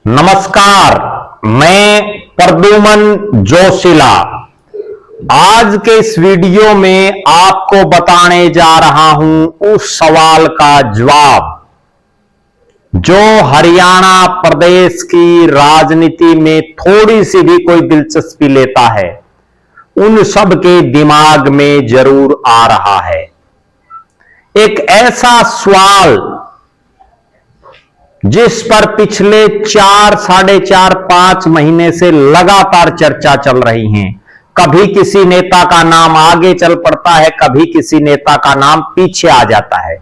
नमस्कार, मैं प्रद्युमन जोशीला आज के इस वीडियो में आपको बताने जा रहा हूं उस सवाल का जवाब जो हरियाणा प्रदेश की राजनीति में थोड़ी सी भी कोई दिलचस्पी लेता है उन सब के दिमाग में जरूर आ रहा है। एक ऐसा सवाल जिस पर पिछले 4-5 महीने से लगातार चर्चा चल रही है। कभी किसी नेता का नाम आगे चल पड़ता है, कभी किसी नेता का नाम पीछे आ जाता है,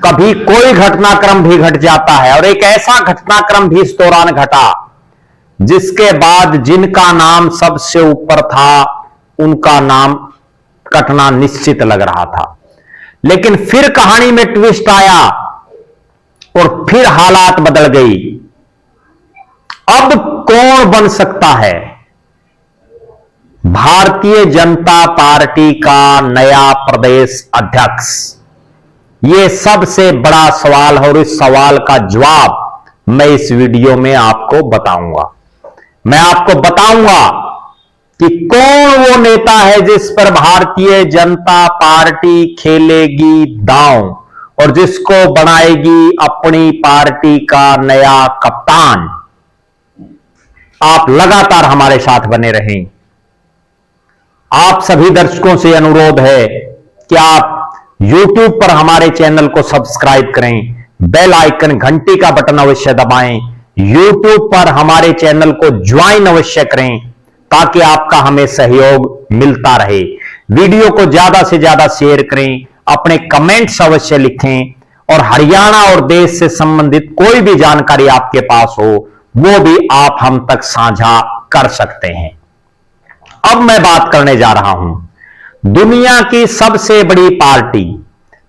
कभी कोई घटनाक्रम भी घट जाता है और एक ऐसा घटनाक्रम भी इस दौरान घटा जिसके बाद जिनका नाम सबसे ऊपर था उनका नाम कटना निश्चित लग रहा था। लेकिन फिर कहानी में ट्विस्ट आया और फिर हालात बदल गई। अब कौन बन सकता है भारतीय जनता पार्टी का नया प्रदेश अध्यक्ष? यह सबसे बड़ा सवाल है और इस सवाल का जवाब मैं इस वीडियो में आपको बताऊंगा। मैं आपको बताऊंगा कि कौन वो नेता है जिस पर भारतीय जनता पार्टी खेलेगी दांव और जिसको बनाएगी अपनी पार्टी का नया कप्तान। आप लगातार हमारे साथ बने रहें। आप सभी दर्शकों से अनुरोध है कि आप YouTube पर हमारे चैनल को सब्सक्राइब करें, बेल आइकन घंटी का बटन अवश्य दबाएं, YouTube पर हमारे चैनल को ज्वाइन अवश्य करें ताकि आपका हमें सहयोग मिलता रहे। वीडियो को ज्यादा से ज्यादा शेयर करें, अपने कमेंट्स अवश्य लिखें और हरियाणा और देश से संबंधित कोई भी जानकारी आपके पास हो वो भी आप हम तक साझा कर सकते हैं। अब मैं बात करने जा रहा हूं दुनिया की सबसे बड़ी पार्टी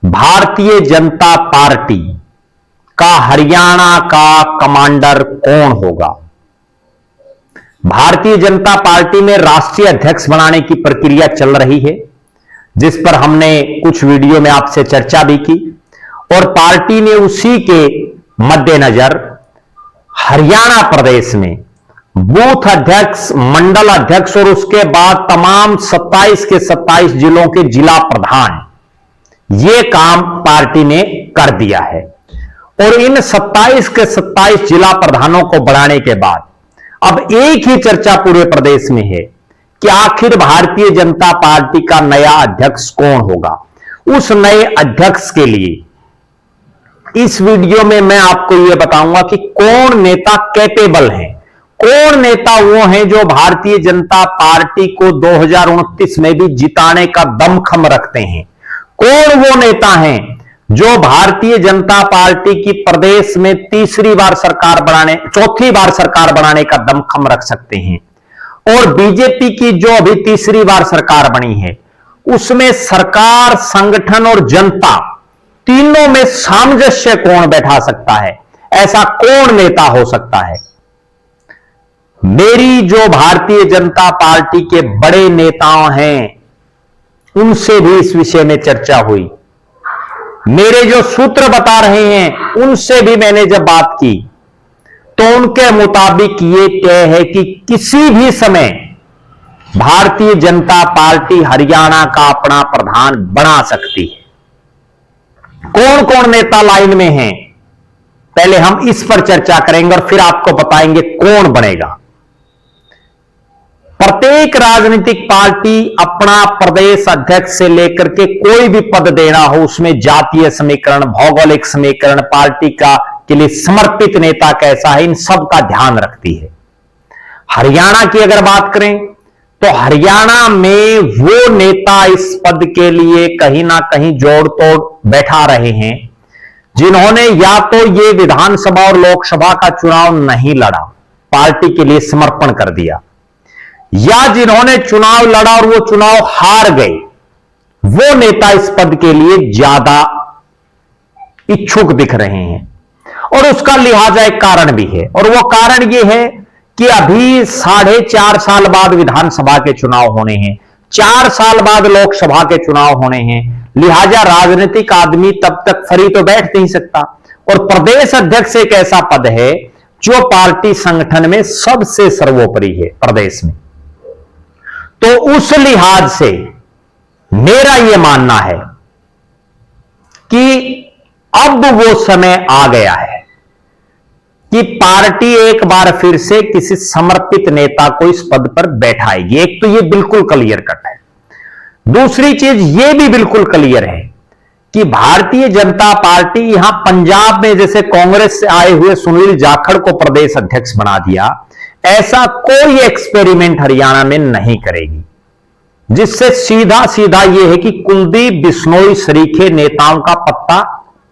भारतीय जनता पार्टी का हरियाणा का कमांडर कौन होगा। भारतीय जनता पार्टी में राष्ट्रीय अध्यक्ष बनाने की प्रक्रिया चल रही है जिस पर हमने कुछ वीडियो में आपसे चर्चा भी की और पार्टी ने उसी के मद्देनजर हरियाणा प्रदेश में बूथ अध्यक्ष, मंडल अध्यक्ष और उसके बाद तमाम 27 के 27 जिलों के जिला प्रधान ये काम पार्टी ने कर दिया है। और इन 27 के 27 जिला प्रधानों को बढ़ाने के बाद अब एक ही चर्चा पूरे प्रदेश में है कि आखिर भारतीय जनता पार्टी का नया अध्यक्ष कौन होगा। उस नए अध्यक्ष के लिए इस वीडियो में मैं आपको यह बताऊंगा कि कौन नेता कैपेबल हैं, कौन नेता वो हैं जो भारतीय जनता पार्टी को 2029 में भी जिताने का दमखम रखते हैं, कौन वो नेता हैं जो भारतीय जनता पार्टी की प्रदेश में चौथी बार सरकार बनाने का दमखम रख सकते हैं और बीजेपी की जो अभी तीसरी बार सरकार बनी है उसमें सरकार, संगठन और जनता तीनों में सामंजस्य कौन बैठा सकता है, ऐसा कौन नेता हो सकता है। मेरी जो भारतीय जनता पार्टी के बड़े नेताओं हैं उनसे भी इस विषय में चर्चा हुई। मेरे जो सूत्र बता रहे हैं उनसे भी मैंने जब बात की तो उनके मुताबिक ये तय है कि किसी भी समय भारतीय जनता पार्टी हरियाणा का अपना प्रधान बना सकती है। कौन कौन नेता लाइन में हैं पहले हम इस पर चर्चा करेंगे और फिर आपको बताएंगे कौन बनेगा। प्रत्येक राजनीतिक पार्टी अपना प्रदेश अध्यक्ष से लेकर के कोई भी पद देना हो उसमें जातीय समीकरण, भौगोलिक समीकरण, पार्टी के लिए समर्पित नेता कैसा है, इन सब का ध्यान रखती है। हरियाणा की अगर बात करें तो हरियाणा में वो नेता इस पद के लिए कहीं ना कहीं जोड़ तोड़ बैठा रहे हैं जिन्होंने या तो ये विधानसभा और लोकसभा का चुनाव नहीं लड़ा, पार्टी के लिए समर्पण कर दिया, या जिन्होंने चुनाव लड़ा और वो चुनाव हार गए, वो नेता इस पद के लिए ज्यादा इच्छुक दिख रहे हैं। और उसका लिहाजा एक कारण भी है और वो कारण ये है कि अभी 4.5 साल बाद विधानसभा के चुनाव होने हैं, 4 साल बाद लोकसभा के चुनाव होने हैं, लिहाजा राजनीतिक आदमी तब तक फ्री तो बैठ नहीं सकता। और प्रदेश अध्यक्ष एक ऐसा पद है जो पार्टी संगठन में सबसे सर्वोपरि है प्रदेश में। तो उस लिहाज से मेरा यह मानना है कि अब वो समय आ गया है कि पार्टी एक बार फिर से किसी समर्पित नेता को इस पद पर बैठाएगी। एक तो ये बिल्कुल क्लियर कट है। दूसरी चीज ये भी बिल्कुल क्लियर है कि भारतीय जनता पार्टी यहां पंजाब में जैसे कांग्रेस से आए हुए सुनील जाखड़ को प्रदेश अध्यक्ष बना दिया, ऐसा कोई एक्सपेरिमेंट हरियाणा में नहीं करेगी, जिससे सीधा सीधा यह है कि कुलदीप बिश्नोई सरीखे नेताओं का पत्ता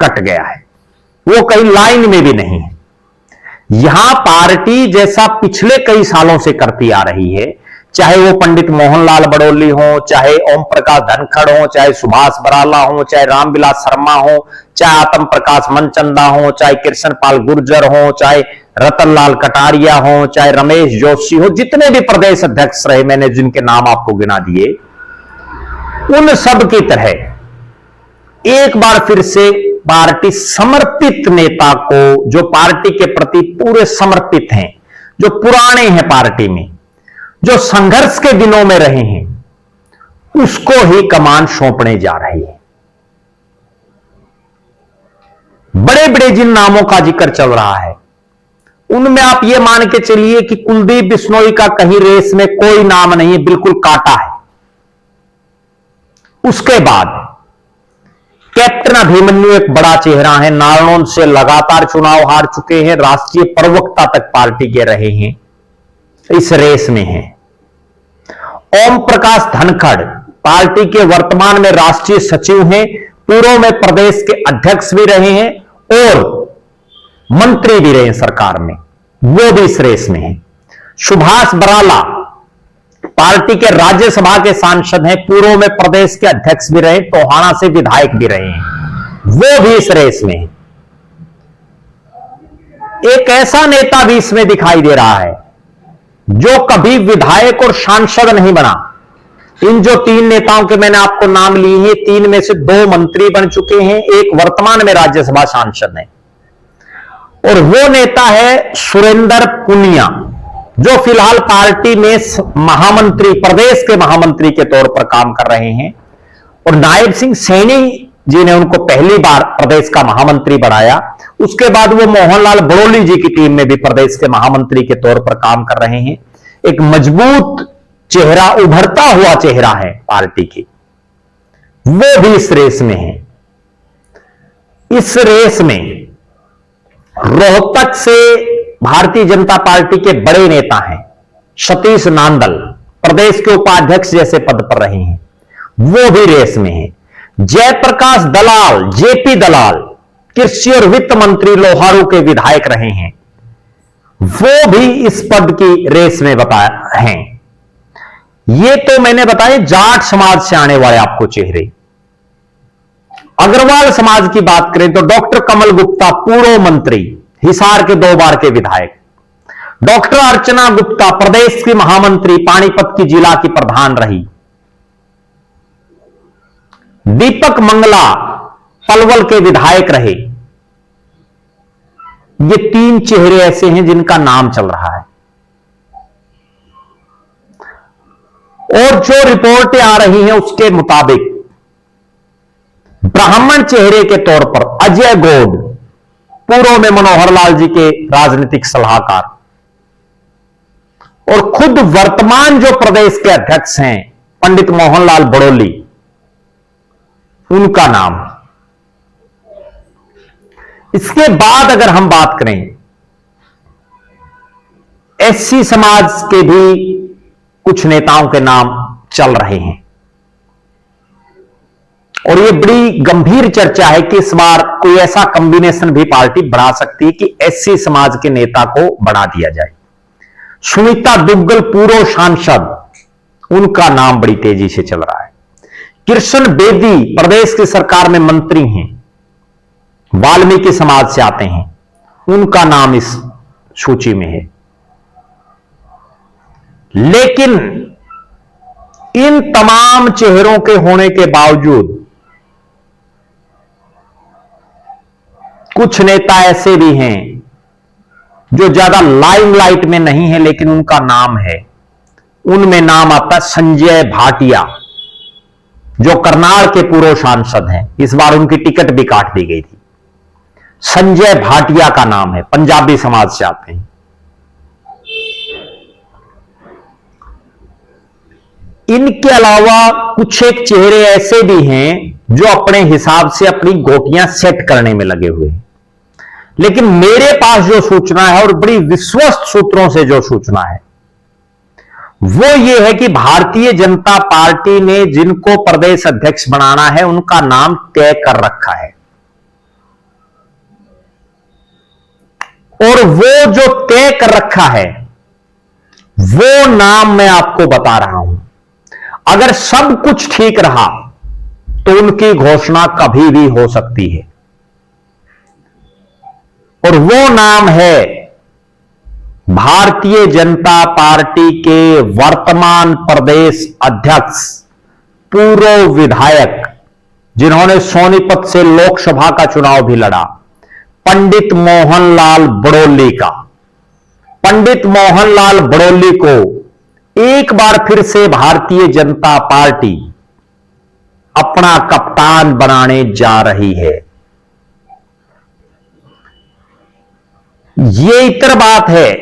कट गया है, वो कहीं लाइन में भी नहीं है। यहां पार्टी जैसा पिछले कई सालों से करती आ रही है, चाहे वो पंडित मोहनलाल बड़ोली हो, चाहे ओम प्रकाश धनखड़ हो, चाहे सुभाष बराला हो, चाहे रामविलास शर्मा हो, चाहे आत्म प्रकाश मनचंदा हो, चाहे कृष्ण पाल गुर्जर हो, चाहे रतनलाल कटारिया हो, चाहे रमेश जोशी हो, जितने भी प्रदेश अध्यक्ष रहे मैंने जिनके नाम आपको गिना दिए, उन सब की तरह एक बार फिर से पार्टी समर्पित नेता को, जो पार्टी के प्रति पूरे समर्पित हैं, जो पुराने हैं पार्टी में, जो संघर्ष के दिनों में रहे हैं, उसको ही कमान सौंपने जा रही है। बड़े बड़े जिन नामों का जिक्र चल रहा है उनमें आप यह मान के चलिए कि कुलदीप बिश्नोई का कहीं रेस में कोई नाम नहीं है, बिल्कुल काटा है। उसके बाद कैप्टन अभिमन्यु एक बड़ा चेहरा है, नारनौल से लगातार चुनाव हार चुके हैं, राष्ट्रीय प्रवक्ता तक पार्टी के रहे हैं, इस रेस में हैं। ओम प्रकाश धनखड़ पार्टी के वर्तमान में राष्ट्रीय सचिव हैं, पूर्व में प्रदेश के अध्यक्ष भी रहे हैं और मंत्री भी रहे सरकार में, वो भी इस रेस में हैं। सुभाष बराला पार्टी के राज्यसभा के सांसद हैं, पूर्व में प्रदेश के अध्यक्ष भी रहे, टोहाना से विधायक भी रहे हैं, वो भी इस रेस में हैं। एक ऐसा नेता भी इसमें दिखाई दे रहा है जो कभी विधायक और सांसद नहीं बना। इन जो तीन नेताओं के मैंने आपको नाम लिए हैं, तीन में से दो मंत्री बन चुके हैं, एक वर्तमान में राज्यसभा सांसद है, और वो नेता है सुरेंद्र पुनिया, जो फिलहाल पार्टी में महामंत्री, प्रदेश के महामंत्री के तौर पर काम कर रहे हैं। और नायब सिंह सैनी जी ने उनको पहली बार प्रदेश का महामंत्री बनाया, उसके बाद वो मोहनलाल बड़ोली जी की टीम में भी प्रदेश के महामंत्री के तौर पर काम कर रहे हैं। एक मजबूत चेहरा, उभरता हुआ चेहरा है पार्टी की, वो भी इस रेस में है। इस रेस में रोहतक से भारतीय जनता पार्टी के बड़े नेता हैं सतीश नांदल, प्रदेश के उपाध्यक्ष जैसे पद पर रहे हैं, वो भी रेस में है। जयप्रकाश दलाल, जेपी दलाल, कृषि और वित्त मंत्री लोहारू के विधायक रहे हैं, वो भी इस पद की रेस में बताया हैं। ये तो मैंने बताए जाट समाज से आने वाले आपको चेहरे। अग्रवाल समाज की बात करें तो डॉक्टर कमल गुप्ता, पूर्व मंत्री, हिसार के 2 बार के विधायक। डॉक्टर अर्चना गुप्ता, प्रदेश की महामंत्री, पानीपत की जिला की प्रधान रही। दीपक मंगला पलवल के विधायक रहे। ये 3 चेहरे ऐसे हैं जिनका नाम चल रहा है। और जो रिपोर्टें आ रही हैं उसके मुताबिक ब्राह्मण चेहरे के तौर पर अजय गौड़, पूर्व में मनोहर लाल जी के राजनीतिक सलाहकार, और खुद वर्तमान जो प्रदेश के अध्यक्ष हैं पंडित मोहनलाल बड़ोली, उनका नाम। इसके बाद अगर हम बात करें, एससी समाज के भी कुछ नेताओं के नाम चल रहे हैं, और यह बड़ी गंभीर चर्चा है कि इस बार कोई ऐसा कॉम्बिनेशन भी पार्टी बना सकती है कि एससी समाज के नेता को बढ़ा दिया जाए। सुनीता दुग्गल, पूर्व सांसद, उनका नाम बड़ी तेजी से चल रहा है। कृष्ण बेदी प्रदेश की सरकार में मंत्री हैं, वाल्मीकि समाज से आते हैं, उनका नाम इस सूची में है। लेकिन इन तमाम चेहरों के होने के बावजूद कुछ नेता ऐसे भी हैं जो ज्यादा लाइमलाइट में नहीं है लेकिन उनका नाम है, उनमें नाम आता है संजय भाटिया, जो करनाल के पूर्व सांसद हैं। इस बार उनकी टिकट भी काट दी गई थी। संजय भाटिया का नाम है, पंजाबी समाज से आते हैं। इनके अलावा कुछ एक चेहरे ऐसे भी हैं जो अपने हिसाब से अपनी गोटियां सेट करने में लगे हुए हैं, लेकिन मेरे पास जो सूचना है और बड़ी विश्वस्त सूत्रों से जो सूचना है वो ये है कि भारतीय जनता पार्टी ने जिनको प्रदेश अध्यक्ष बनाना है उनका नाम तय कर रखा है, और वो जो तय कर रखा है वो नाम मैं आपको बता रहा हूं। अगर सब कुछ ठीक रहा तो उनकी घोषणा कभी भी हो सकती है, और वो नाम है भारतीय जनता पार्टी के वर्तमान प्रदेश अध्यक्ष, पूर्व विधायक जिन्होंने सोनीपत से लोकसभा का चुनाव भी लड़ा, पंडित मोहनलाल बड़ौली का। पंडित मोहनलाल बड़ौली को एक बार फिर से भारतीय जनता पार्टी अपना कप्तान बनाने जा रही है। ये इतर बात है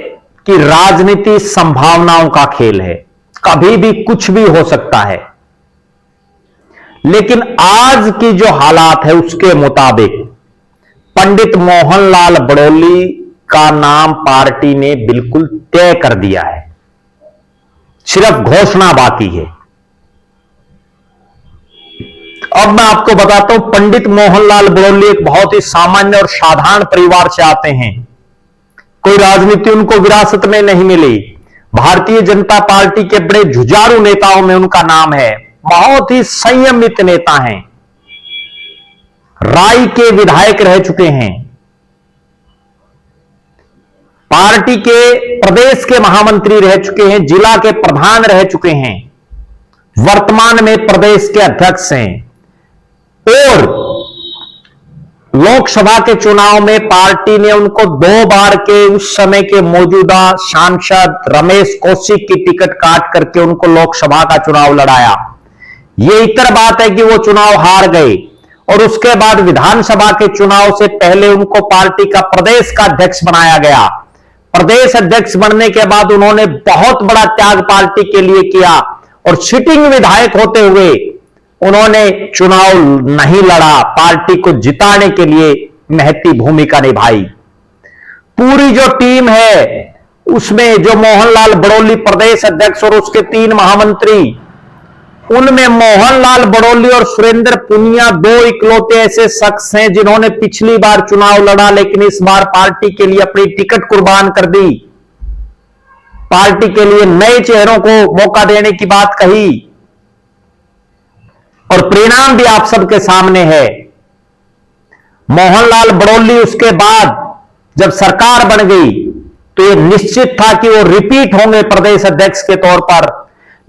कि राजनीति संभावनाओं का खेल है, कभी भी कुछ भी हो सकता है, लेकिन आज की जो हालात है उसके मुताबिक पंडित मोहनलाल बड़ौली का नाम पार्टी ने बिल्कुल तय कर दिया है, सिर्फ घोषणा बाकी है। अब मैं आपको बताता हूं, पंडित मोहनलाल बड़ौली एक बहुत ही सामान्य और साधारण परिवार से आते हैं। कोई राजनीति उनको विरासत में नहीं मिली। भारतीय जनता पार्टी के बड़े जुझारू नेताओं में उनका नाम है। बहुत ही संयमित नेता हैं, राय के विधायक रह चुके हैं, पार्टी के प्रदेश के महामंत्री रह चुके हैं, जिला के प्रधान रह चुके हैं, वर्तमान में प्रदेश के अध्यक्ष हैं, और लोकसभा के चुनाव में पार्टी ने उनको 2 बार के उस समय के मौजूदा सांसद रमेश कौशिक की टिकट काट करके उनको लोकसभा का चुनाव लड़ाया। यह इतर बात है कि वो चुनाव हार गए, और उसके बाद विधानसभा के चुनाव से पहले उनको पार्टी का प्रदेश का अध्यक्ष बनाया गया। प्रदेश अध्यक्ष बनने के बाद उन्होंने बहुत बड़ा त्याग पार्टी के लिए किया, और सिटिंग विधायक होते हुए उन्होंने चुनाव नहीं लड़ा, पार्टी को जिताने के लिए महती भूमिका निभाई। पूरी जो टीम है उसमें जो मोहनलाल बड़ौली प्रदेश अध्यक्ष और उसके 3 महामंत्री, उनमें मोहनलाल बड़ौली और सुरेंद्र पुनिया 2 इकलौते ऐसे शख्स हैं जिन्होंने पिछली बार चुनाव लड़ा, लेकिन इस बार पार्टी के लिए अपनी टिकट कुर्बान कर दी, पार्टी के लिए नए चेहरों को मौका देने की बात कही, और परिणाम भी आप सबके सामने है। मोहनलाल बड़ौली उसके बाद जब सरकार बन गई तो यह निश्चित था कि वो रिपीट होंगे प्रदेश अध्यक्ष के तौर पर,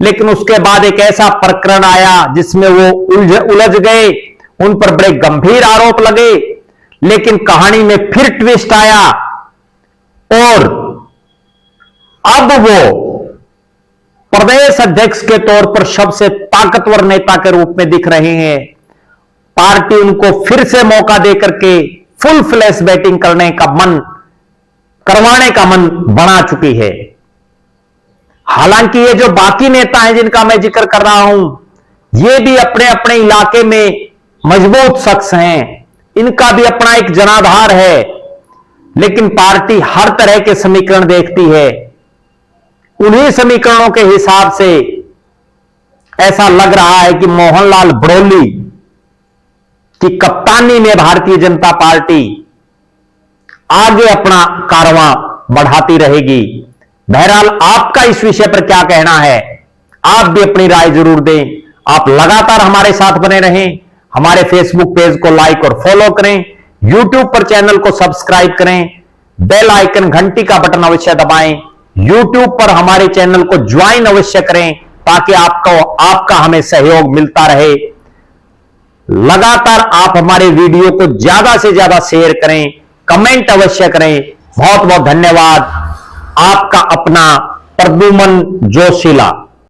लेकिन उसके बाद एक ऐसा प्रकरण आया जिसमें वो उलझ गए, उन पर बड़े गंभीर आरोप लगे, लेकिन कहानी में फिर ट्विस्ट आया और अब वो प्रदेश अध्यक्ष के तौर पर सबसे ताकतवर नेता के रूप में दिख रहे हैं। पार्टी उनको फिर से मौका देकर के फुल फ्लैश बैटिंग करवाने का मन बना चुकी है। हालांकि ये जो बाकी नेता हैं जिनका मैं जिक्र कर रहा हूं, ये भी अपने अपने इलाके में मजबूत शख्स हैं, इनका भी अपना एक जनाधार है, लेकिन पार्टी हर तरह के समीकरण देखती है। उन्हीं समीकरणों के हिसाब से ऐसा लग रहा है कि मोहनलाल बड़ौली की कप्तानी में भारतीय जनता पार्टी आगे अपना कारवां बढ़ाती रहेगी। बहरहाल आपका इस विषय पर क्या कहना है, आप भी अपनी राय जरूर दें। आप लगातार हमारे साथ बने रहें, हमारे फेसबुक पेज को लाइक और फॉलो करें, यूट्यूब पर चैनल को सब्सक्राइब करें, बेल आइकन घंटी का बटन अवश्य दबाएं, यूट्यूब पर हमारे चैनल को ज्वाइन अवश्य करें ताकि आपका हमें सहयोग मिलता रहे। लगातार आप हमारे वीडियो को ज्यादा से ज्यादा शेयर करें, कमेंट अवश्य करें, बहुत बहुत धन्यवाद। आपका अपना प्रद्युमन जोशीला।